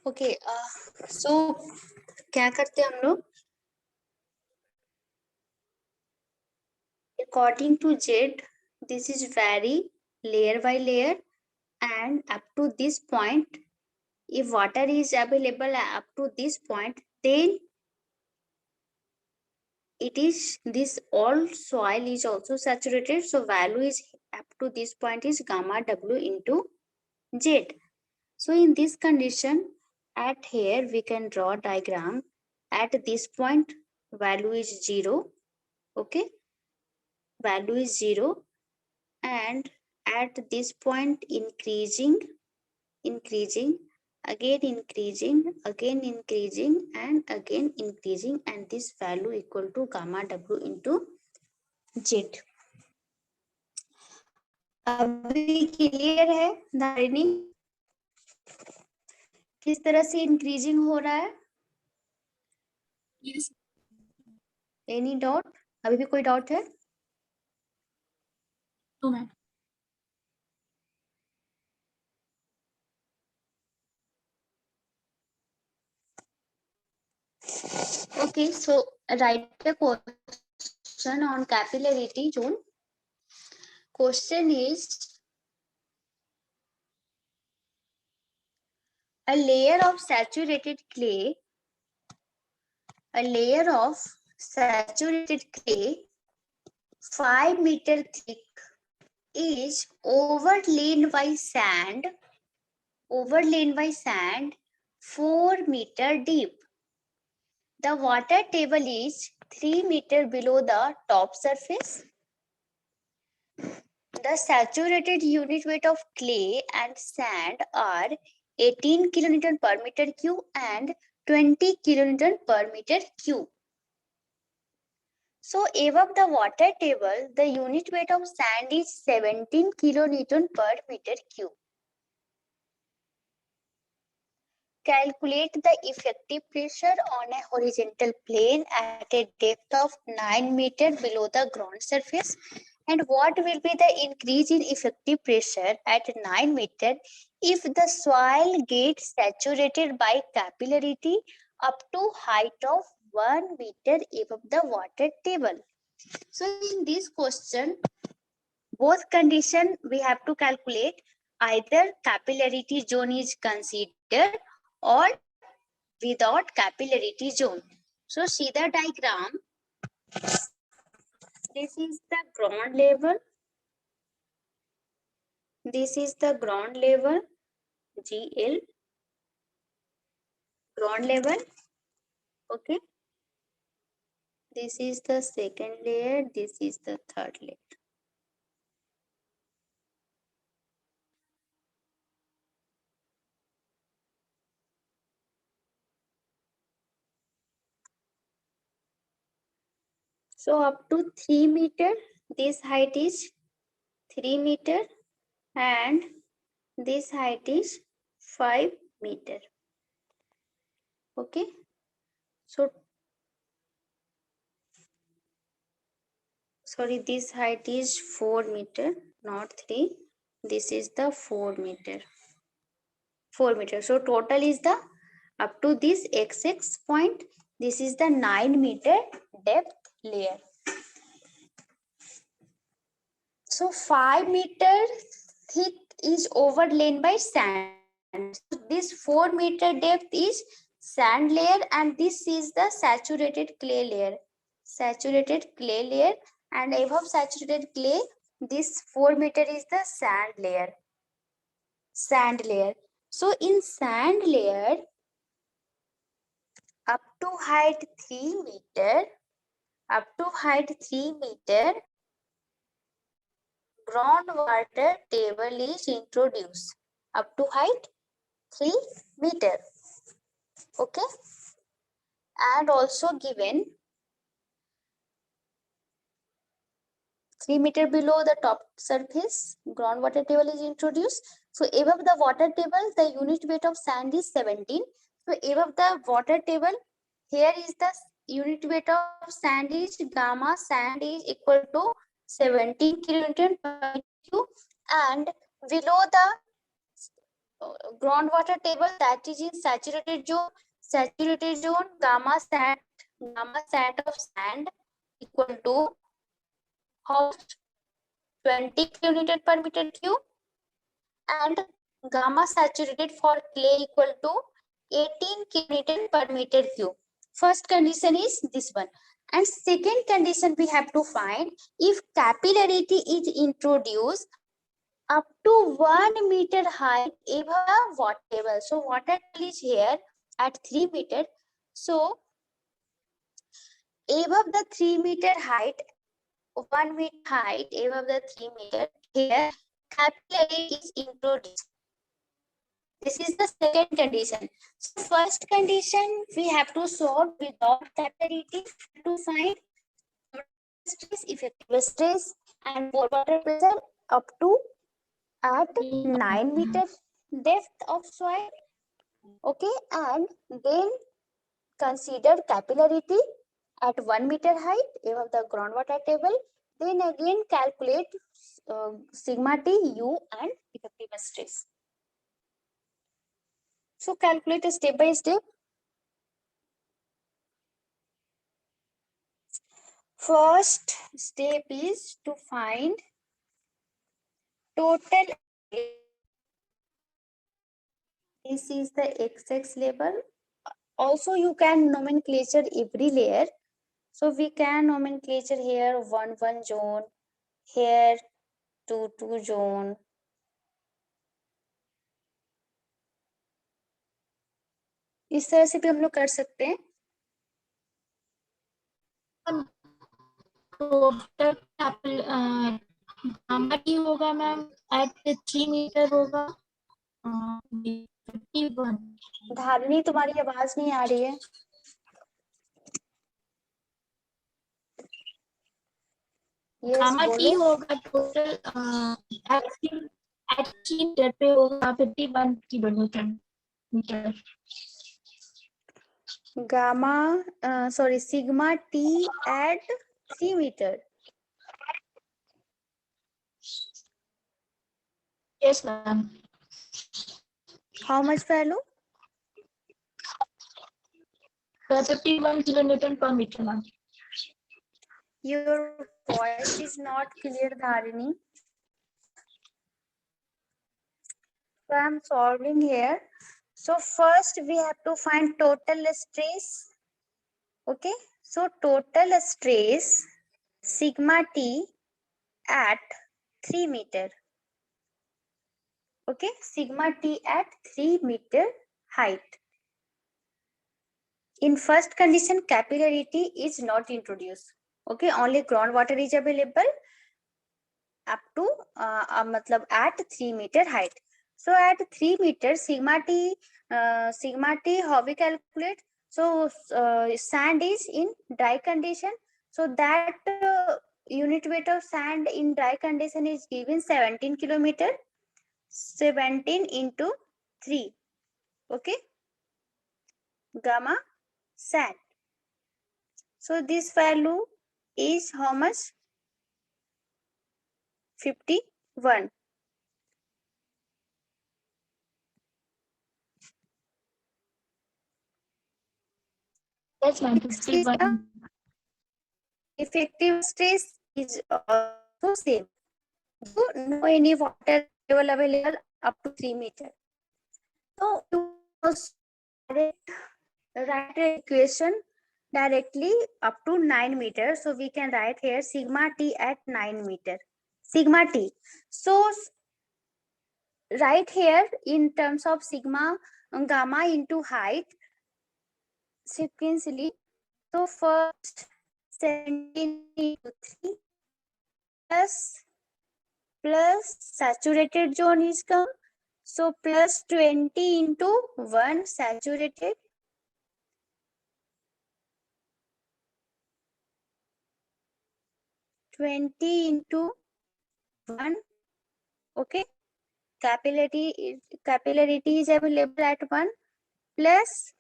Okay so क्या करते हैं हम लोग according to Z this is vary layer by layer and up to this point if water is available up to this point then it is this all soil is also saturated so value is up to this point is gamma W into Z. So in this condition at here we can draw diagram at this point value is 0. Okay, value is 0 and at this point increasing again increasing and again increasing and this value equal to gamma W into Z. अभी clear है धारिणी किस तरह से increasing हो रहा है? Yes. Any doubt? अभी भी कोई डाउट है? No, ma'am. Okay, so write a question on capillarity zone. Question is a layer of saturated clay 5 meter thick is overlain by sand 4 meter deep. The water table is 3 meter below the top surface. The saturated unit weight of clay and sand are 18 kilonewton per meter cube and 20 kilonewton per meter cube. So above the water table, the unit weight of sand is 17 kilonewton per meter cube. Calculate the effective pressure on a horizontal plane at a depth of 9 meters below the ground surface. And what will be the increase in effective pressure at 9 meters if the soil gets saturated by capillarity up to height of 1 meter above the water table? So in this question, both condition we have to calculate. Either capillarity zone is considered or without capillarity zone. So see the diagram. This is the ground level. This is the ground level, GL. Ground level. Okay. This is the second layer. This is the third layer. So up to 3 meter, this height is 3 meter and this height is 5 meter. Okay. So sorry, this height is 4 meter, not 3. This is the 4 meter. 4 meter. So total is the up to this XX point. This is the 9 meter depth layer. So 5 meter thick is overlain by sand. So this 4 meter depth is sand layer and this is the saturated clay layer. Saturated clay layer and above saturated clay, this 4 meter is the sand layer. Sand layer. So in sand layer, up to height 3 meter, groundwater table is introduced. Up to height 3 meter. Okay. And also given 3 meter below the top surface, groundwater table is introduced. So above the water table, the unit weight of sand is 17. So above the water table, here is the unit weight of sand is gamma sand is equal to 17 kilonewton per cube and below the groundwater table that is in saturated zone. Saturated zone, gamma sat of sand equal to how much? 20 kilonewton per meter cube, and gamma saturated for clay equal to 18 kilonewton per meter cube. First condition is this one. And second condition we have to find if capillarity is introduced up to 1 meter height above the water table. So water table is here at 3 meter. So above the 3 meter height, 1 meter height above the 3 meter, here capillarity is introduced. This is the second condition. So first condition we have to solve without capillarity to find stress, effective stress, and pore water pressure up to at 9 meter depth of soil. Okay, and then consider capillarity at 1 meter height above the groundwater table. Then again calculate sigma t, u, and effective stress. So calculate step by step. First step is to find total. This is the XX level. Also, you can nomenclature every layer. So we can nomenclature here 1 zone, here 2 zone. इस तरह से भी हम लोग कर सकते हैं. होगा मैम एट 3 मीटर होगा. धारणी तुम्हारी आवाज नहीं आ रही है. टी होगा टोटल एट 3 मीटर पे होगा 51 kilometre metre. Gamma sorry, sigma t at 3 meter. Yes, ma'am. How much value? 51 kilonewton per meter, ma'am. Your voice is not clear, Dharini. So I'm solving here. So first we have to find total stress. Okay, so total stress sigma t at 3 meter. Okay, sigma t at 3 meter height. In first condition, capillarity is not introduced. Okay, only groundwater is available up to matlab at 3 meter height. So at 3 meter sigma t how we calculate? So sand is in dry condition. So that unit weight of sand in dry condition is given 17 kilometer. 17 into 3. Okay, gamma sand. So this value is how much? 51. Yes, ma'am. 51. Effective stress is also same. No any water level available up to 3 meter. So you must write the equation directly up to 9 meter. So we can write here sigma t at 9 meter. Sigma t. So right here in terms of sigma gamma into height sequentially. So first 17 into 3 plus saturated zone is come. So plus 20 into 1 saturated. into 1. Okay. Capillarity is available at 1 plus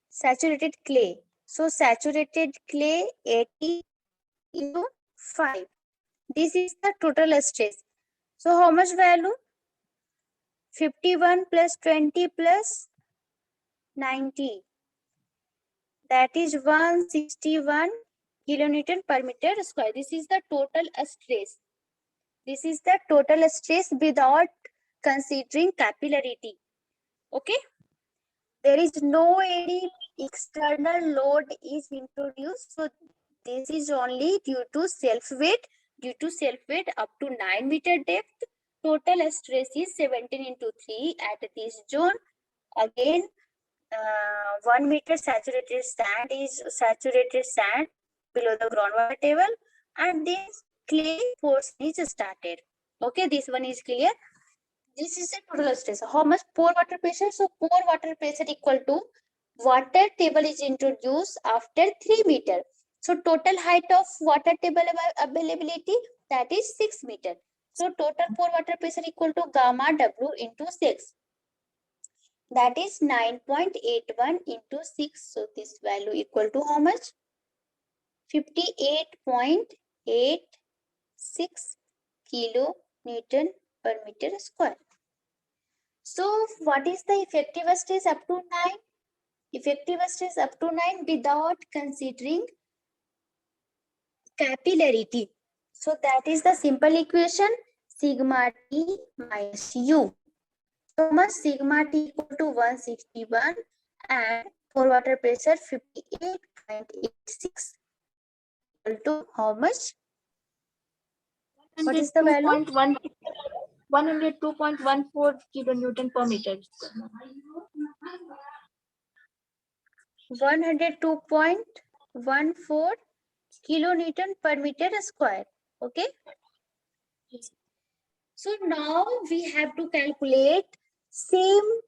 saturated clay. So saturated clay 80 into 5. This is the total stress. So how much value? 51 plus 20 plus 90. That is 161 kilonewton per meter square. This is the total stress. This is the total stress without considering capillarity. Okay. There is no any external load is introduced. So this is only due to self weight. Due to self weight up to 9 meter depth, total stress is 17 into 3 at this zone. Again, 1 meter saturated sand below the groundwater table, and this clay portion is started. Okay, this one is clear. This is the total stress. How much pore water pressure? So pore water pressure equal to water table is introduced after 3 meter. So total height of water table availability, that is 6 meter. So total pore water pressure equal to gamma W into 6. That is 9.81 into 6. So this value equal to how much? 58.86 kilo Newton per meter square. So what is the effective stress up to 9? Effective stress up to 9 without considering capillarity. So that is the simple equation, sigma T minus U. So much sigma T equal to 161 and for water pressure 58.86 equal to how much? What is the value? 102.14 kilonewton per meter. 102.14 kilonewton per meter square. Okay. So now we have to calculate same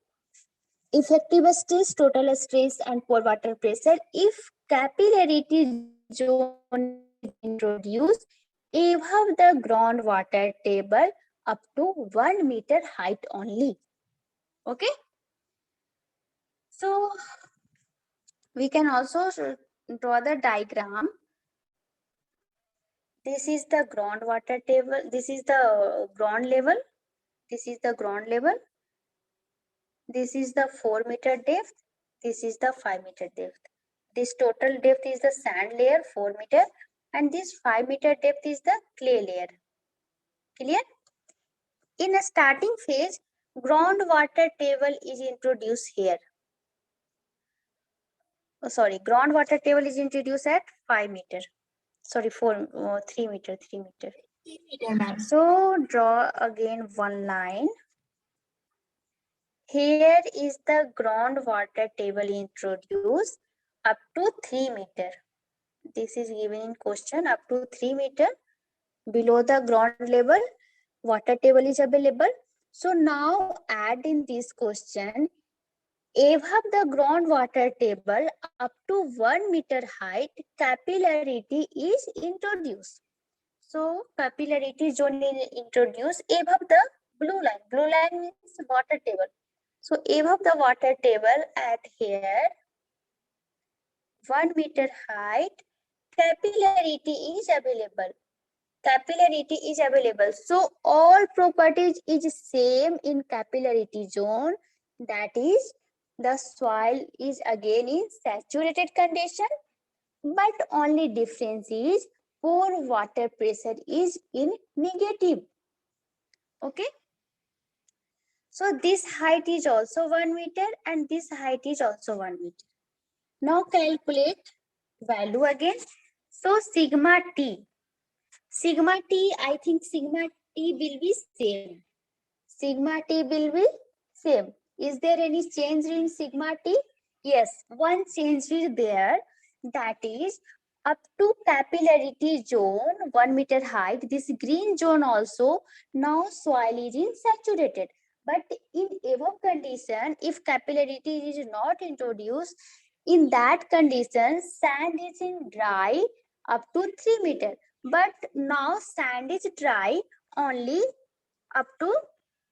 effective stress, total stress, and pore water pressure if capillarity zone is introduced above the groundwater table up to 1 meter height only. Okay. So we can also draw the diagram. This is the groundwater table. This is the ground level. This is the ground level. This is the 4 meter depth. This is the 5 meter depth. This total depth is the sand layer 4 meter and this 5 meter depth is the clay layer. Clear? In a starting phase, groundwater table is introduced here. Oh, sorry, groundwater table is introduced at 5 meter. Sorry, 3 meter. So draw again one line. Here is the groundwater table introduced up to 3 meter. This is given in question up to 3 meter. Below the ground level, water table is available. So now add in this question, above the groundwater table up to 1 meter height, capillarity is introduced. So capillarity zone is introduced above the blue line. Blue line means water table. So above the water table at here, 1 meter height, capillarity is available. Capillarity is available. So all properties is same in capillarity zone. That is, the soil is again in saturated condition, but only difference is pore water pressure is in negative. Okay. So this height is also 1 meter and this height is also 1 meter. Now calculate value again. So sigma T. Sigma T, I think sigma T will be same. Sigma T will be same. Is there any change in sigma T? Yes, one change is there. That is up to capillarity zone, 1 meter height. This green zone also, now soil is in saturated. But in above condition, if capillarity is not introduced, in that condition, sand is in dry up to 3 meter. But now sand is dry only up to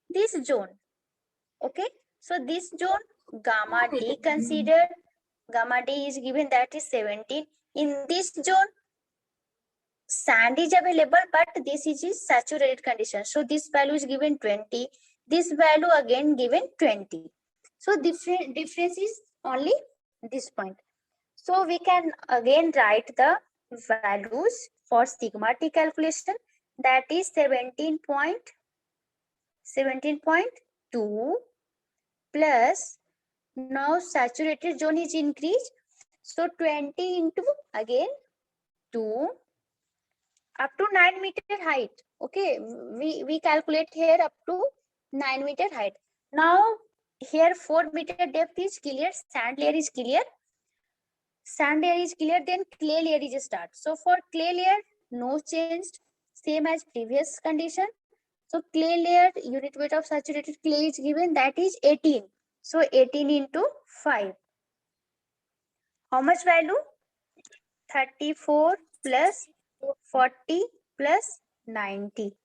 this zone. Okay. So this zone, gamma D considered. Gamma D is given, that is 17. In this zone, sand is available, but this is saturated condition. So this value is given 20. This value again given 20. So difference is only this point. So we can again write the values for sigma t calculation, that is 17.2 plus, now saturated zone is increased, so 20 into again 2 up to 9 meter height. Okay, we calculate here up to 9 meter height. Now here 4 meter depth is clear, sand layer is clear. Sand layer is clear, then clay layer is start. So for clay layer, no change, same as previous condition. So clay layer, unit weight of saturated clay is given, that is 18. So 18 into 5. How much value? 34 plus 40 plus 90.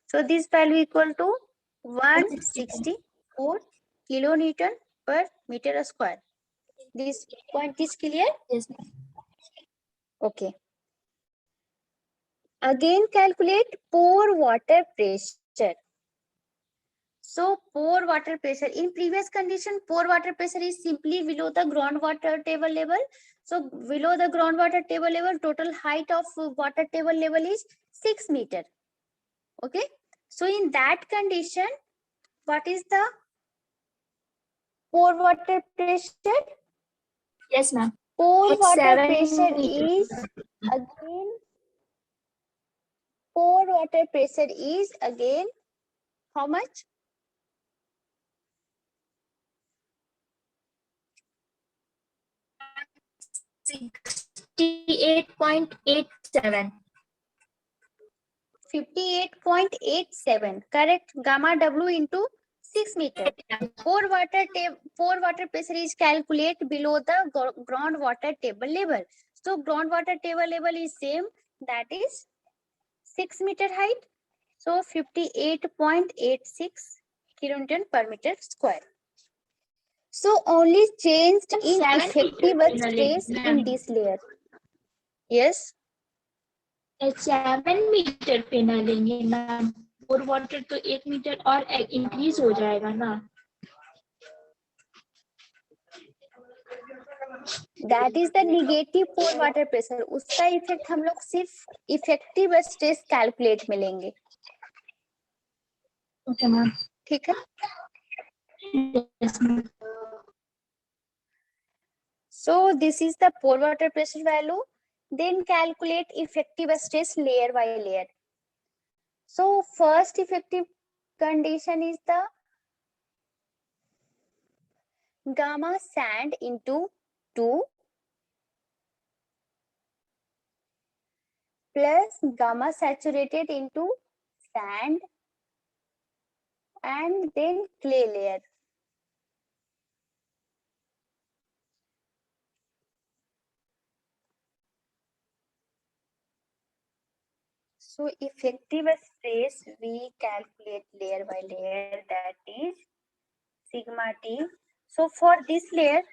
So this value equal to 164 kilonewton per meter square. This point is clear? Yes. Okay. Again calculate pore water pressure. So pore water pressure, in previous condition, pore water pressure is simply below the groundwater table level. So below the groundwater table level, total height of water table level is 6 meter. Okay. So in that condition, what is the pore water pressure? Yes, ma'am. Pore It's water 7 pressure meters. is again, pore water pressure is again how much? 58.87. 58.87. Correct. Gamma W into 6 meter. Pore water pressure is calculated below the groundwater table level. So groundwater table level is same, that is 6 meter height. So 58.86 kilonewton per meter square. So only changed in 7 effective meter stress in this layer. Yes. 7 metre पे ना लेंगे ma'am, पोर water तो 1 metre और increase हो जाएगा ना. That is the negative pore water pressure. उसका effect हम लोग सिर्फ इफेक्टिव स्ट्रेस कैलकुलेट में लेंगे. Okay ma'am. ठीक है. Yes ma'am. So this is the pore water pressure value. Then calculate effective stress layer by layer. So first effective condition is the gamma sand into 2 plus gamma saturated into sand and then clay layer. So effective stress we calculate layer by layer, that is sigma T. So for this layer,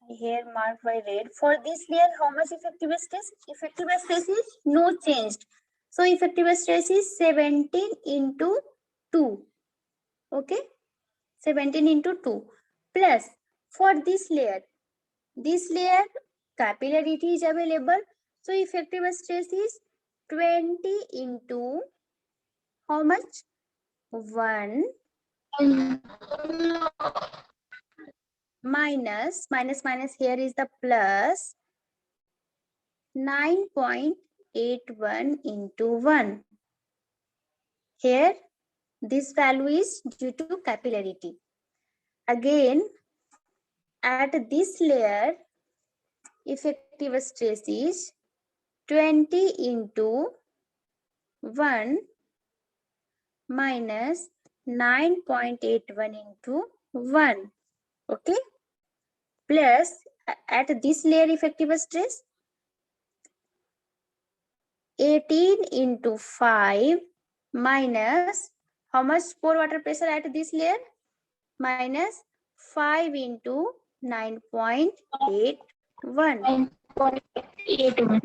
here marked by red, for this layer how much effective stress? Effective stress is no changed. So effective stress is 17 into 2. Okay, 17 into 2 plus for this layer capillarity is available. So effective stress is 20 into how much? 1 minus here is the plus 9.81 into 1. Here this value is due to capillarity. Again at this layer effective stress is 20 into 1 minus 9.81 into 1. Okay, plus at this layer effective stress 18 into 5 minus how much pore water pressure at this layer? Minus 5 into 9.81. 9.81.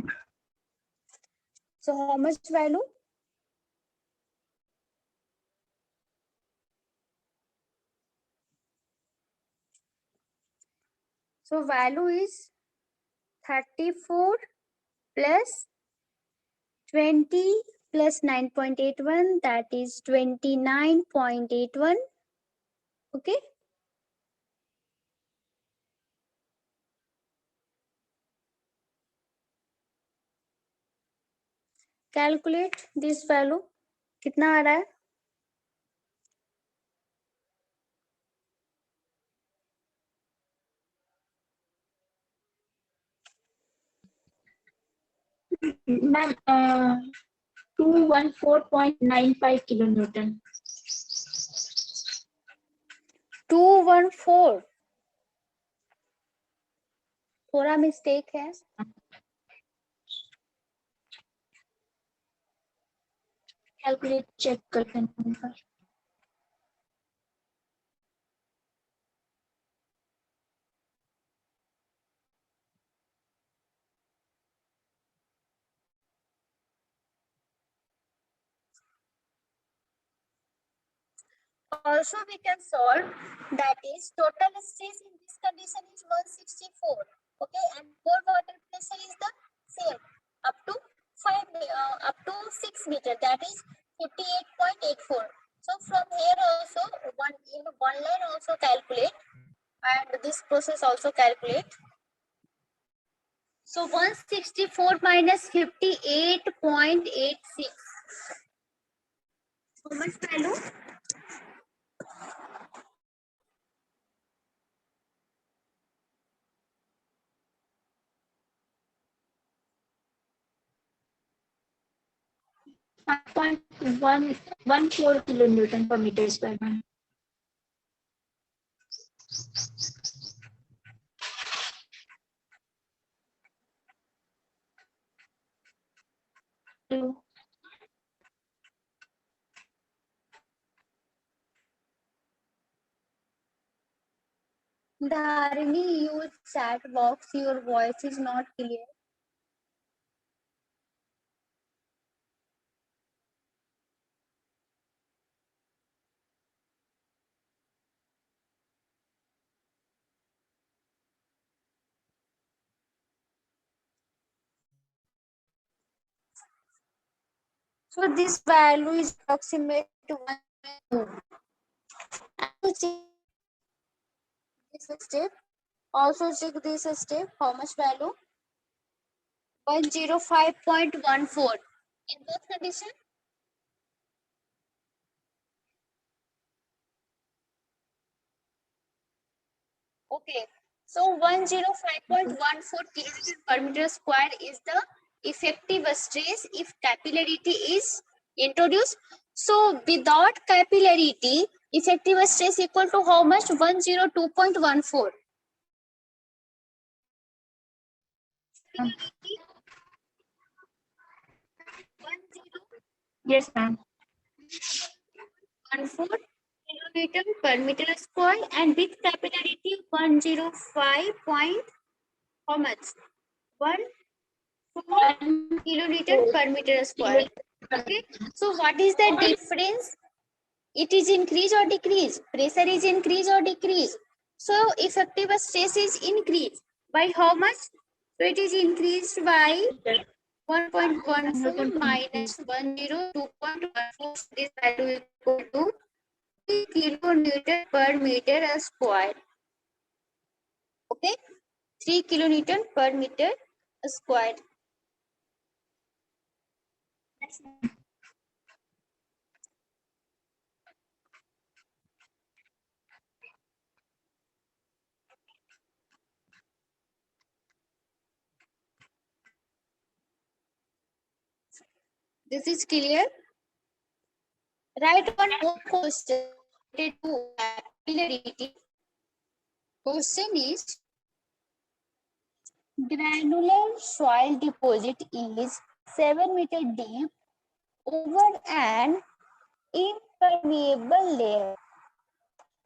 So how much value? So value is 34 plus 20 plus 9.81, that is 29.81. Okay. Calculate this value. कितना आ रहा है? Ma'am 214.95 kilonewton. 214. थोड़ा mistake है. Calculate check करते हैं. Also we can solve, that is total stress in this condition is 164. Okay, and pore water pressure is the same up to 6 meter, that is 58.84. So from here also one line also calculate, and this process also calculate. So 164 minus 58.86. How much value? 5.114 kilonewton per meter square. Ma'am. Dharini, use chat box. Your voice is not clear. So this value is approximate to 1. This step. Also check this step. How much value? 105.14. In both condition. Okay. So 105.14 kilonewton per meter square is the effective stress if capillarity is introduced. So without capillarity, effective stress equal to how much? 102.14. Yes, ma'am. 14 kilonewton per meter square, and with capillarity 105 point how much? 1 kilonewton per meter square. Okay. So what is the difference? It is increase or decrease? Pressure is increase or decrease? So effective stress is increased by how much? So it is increased by 1.14 minus 102.14. This value is equal to 3 kilonewton per meter square. Okay, 3 kilonewton per meter square. This is clear. Write one more question related to capillarity. Question is, granular soil deposit is 7 meter deep over an impermeable layer.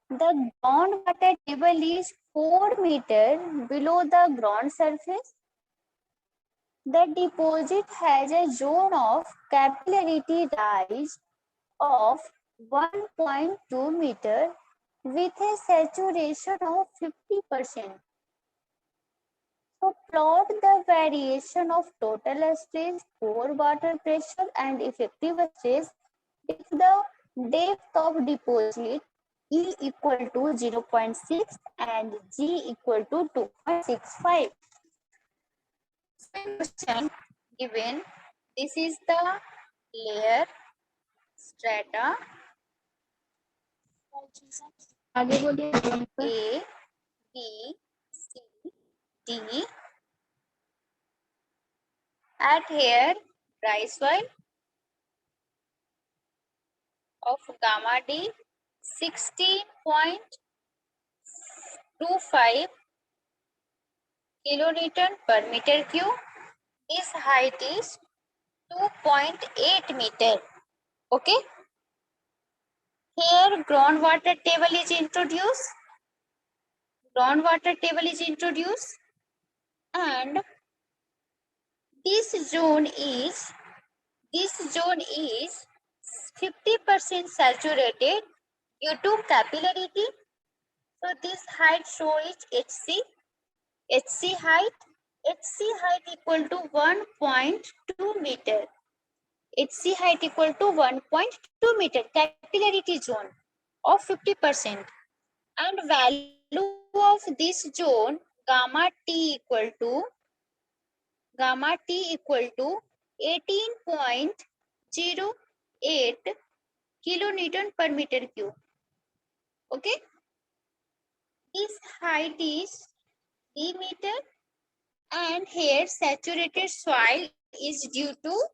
The groundwater table is 4 meter below the ground surface. The deposit has a zone of capillarity rise of 1.2 meter with a saturation of 50%. So plot the variation of total stress, pore water pressure, and effective stress if the depth of deposit E equal to 0.6 and G equal to 2.65. Question given, this is the layer strata आगे बोलिए। A, B, C, D. At here, dry soil of gamma D 16.25 kilonewton per meter cube. This height is 2.8 meter. Okay. Here groundwater table is introduced. Groundwater table is introduced, and this zone is 50% saturated due to capillarity. So this height show is HC. HC height equal to 1.2 meter. HC height equal to 1.2 meter. Capillarity zone of 50%. And value of this zone gamma T equal to 18.08 kilonewton per meter cube. Okay. This height is 3 meter, and here saturated soil is due to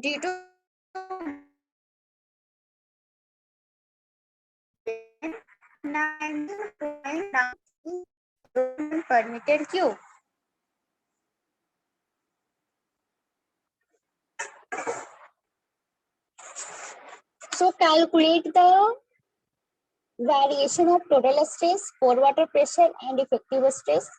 19.9 per meter cube. So calculate the variation of total stress, pore water pressure, and effective stress.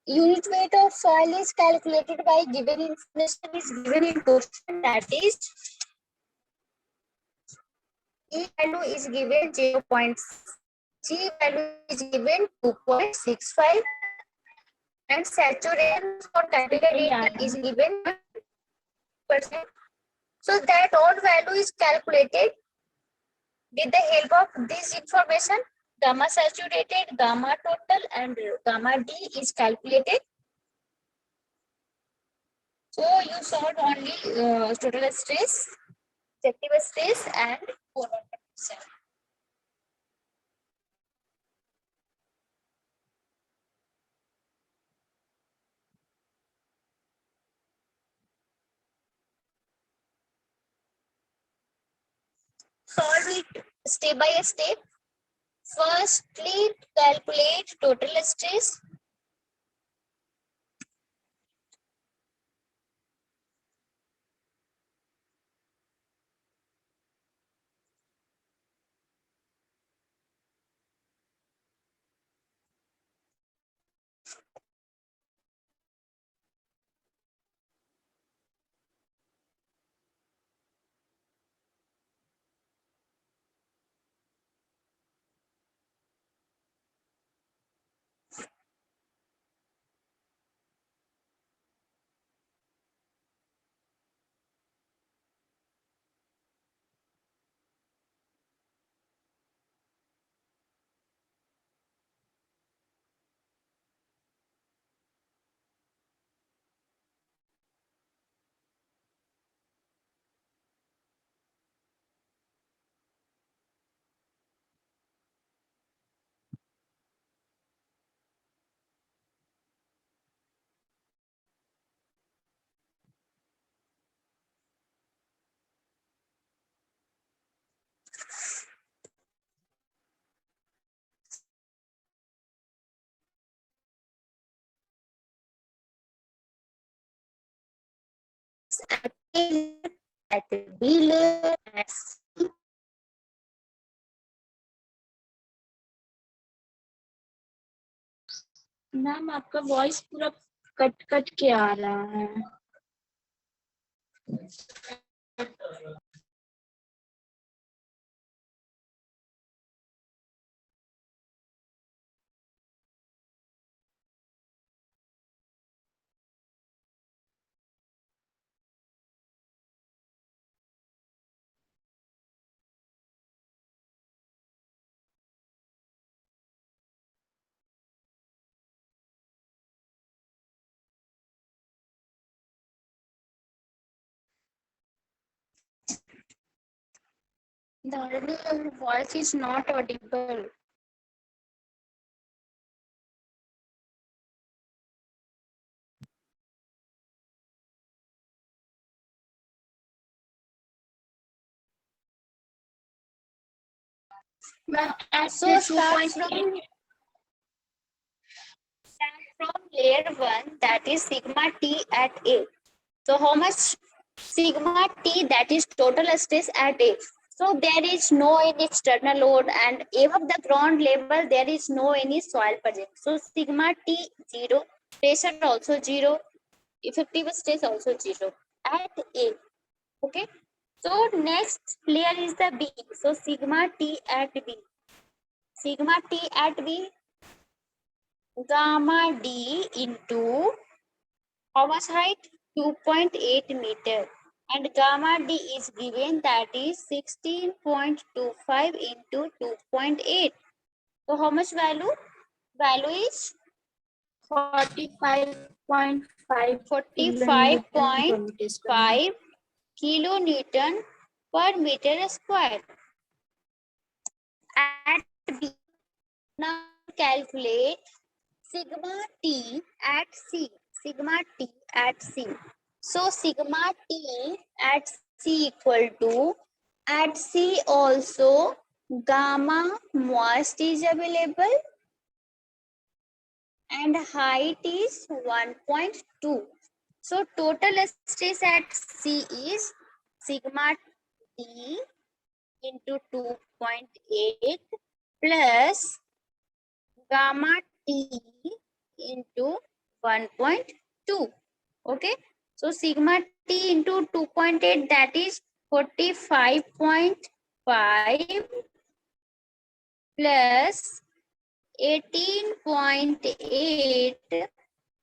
Unit weight of soil is calculated by given information is given in question, that is E value is given 0.6, G value is given 2.65, and saturation for capillarity is given 1%. So that all value is calculated with the help of this information. Gamma saturated, gamma total, and gamma D is calculated. So you solve only total stress, effective stress, and pore water pressure. Solve it step by step. Firstly, calculate total stress. At B layer, at C. Ma'am आपका voice पूरा cut cut के आ रहा है। Dharani, your voice is not audible. Ma'am, at So the 2.8, start from layer 1, that is sigma T at A. So how much sigma T, that is total stress at A. So there is no any external load, and above the ground level there is no any soil present. So sigma T 0, pressure also 0, effective stress also 0 at A. Okay. So next layer is the B. So sigma T at B. Sigma T at B, gamma D into how much height? 2.8 meter. And gamma D is given, that is 16.25 into 2.8. So how much value? Value is 45.5 kilonewton per meter square. 45.5 kilonewton per meter square. At B, now calculate sigma T at C. Sigma T at C. So sigma T at C equal to, at C also gamma moist is available and height is 1.2. So total stress at C is sigma T into 2.8 plus gamma T into 1.2. Okay. So sigma T into 2.8, that is 45.5 plus 18.8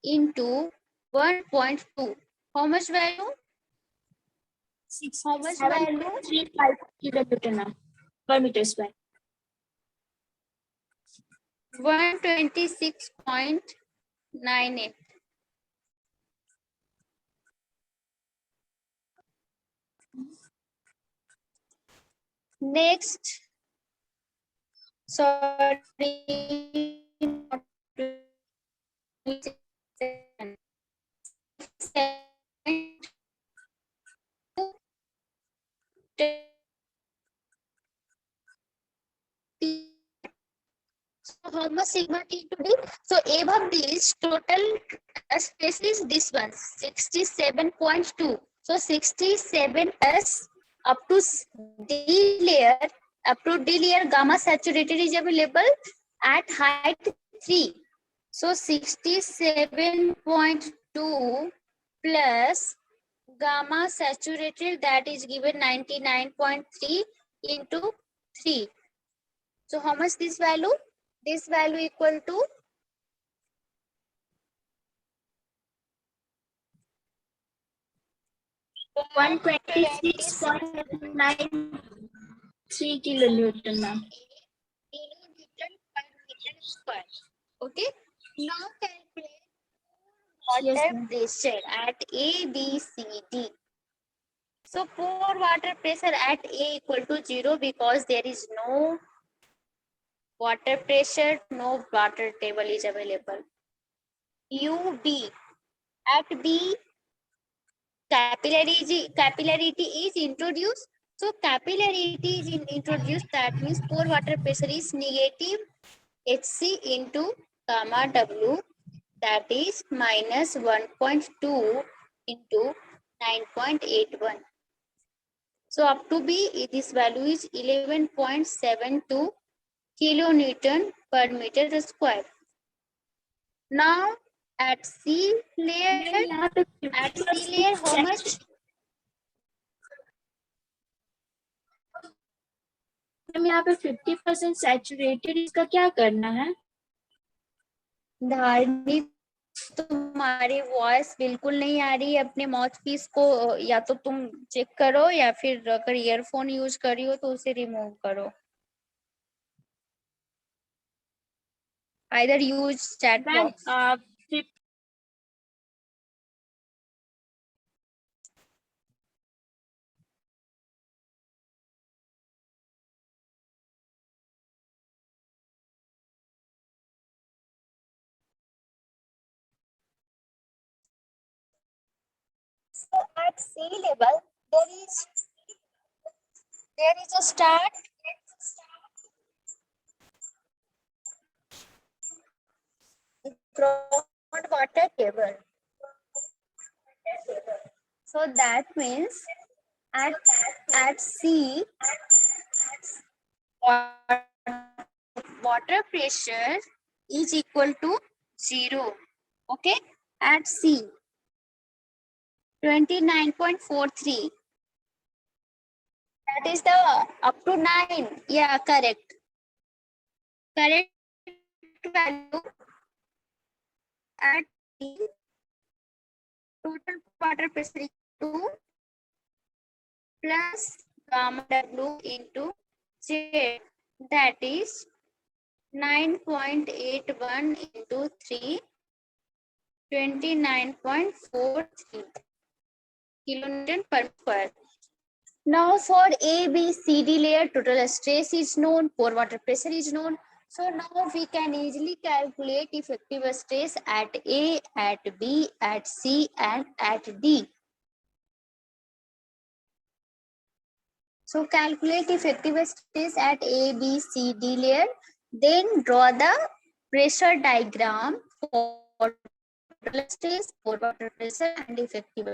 into 1.2. How much value? How much value? 67.35 kilonewton per meter square. 126.98. Next, sorry, not 27. So how much sigma T to be? So above this total space is this one, 67.2. So 67 plus up to D layer, gamma saturated is available at height 3. So 67.2 plus gamma saturated, that is given 99.3 into 3. So how much this value? This value equal to 126.93 kilonewton, ma'am. kilonewton per meter square. Okay. Now calculate Yes, water ma'am. pressure at A, B, C, D. So pour water pressure at A equal to 0 because there is no water pressure, no water table is available. UB at B, capillarity is introduced. So capillarity is introduced, that means pore water pressure is negative HC into gamma W, that is minus 1.2 into 9.81. So up to B, this value is 11.72 kilonewton per meter square. Now at C layer, how much? Ma'am यहाँ पे 50% saturated, इसका क्या करना है? धारणी, तुम्हारी voice बिल्कुल नहीं आ रही है। अपने माउथ पीस को या तो तुम चेक करो या फिर अगर ईयरफोन यूज कर रही हो तो उसे रिमूव करो। Either use chat ma'am box. So at sea level, there is a start groundwater table. So that means at sea, water pressure is equal to 0. Okay, at sea 29.43. That is the up to 9. Yeah, correct. Correct value at sea, total water pressure is 2 plus gamma W into Z, that is 9.81 into 3, 29.43 kilonewton per square. Now for A, B, C, D layer, total stress is known, pore water pressure is known. So now we can easily calculate effective stress at A, at B, at C and at D. So calculate effective stress at A, B, C, D layer. Then draw the pressure diagram for total stress, pore water pressure and effective